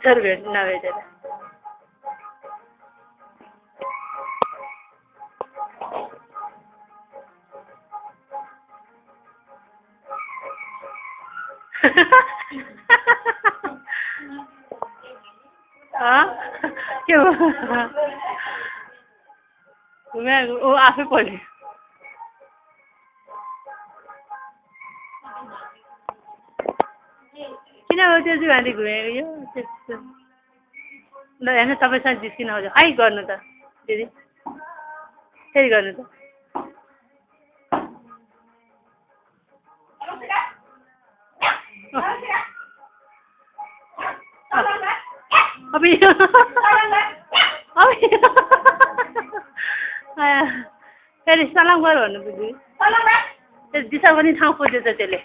अक्षर भेट नभेटेर के हो ऊ आफै पढ्यो किन हो त्यो चाहिँ भाँडी घुमेको यो त्यस्तो ल हेर्नु तपाईँसँग जिस्किन आउँछ खै गर्नु त दिदी फेरि गर्नु त फेरि सलाम गर भन्नु बुझ्यो दिशा पनि ठाउँ खोजेछ त्यसले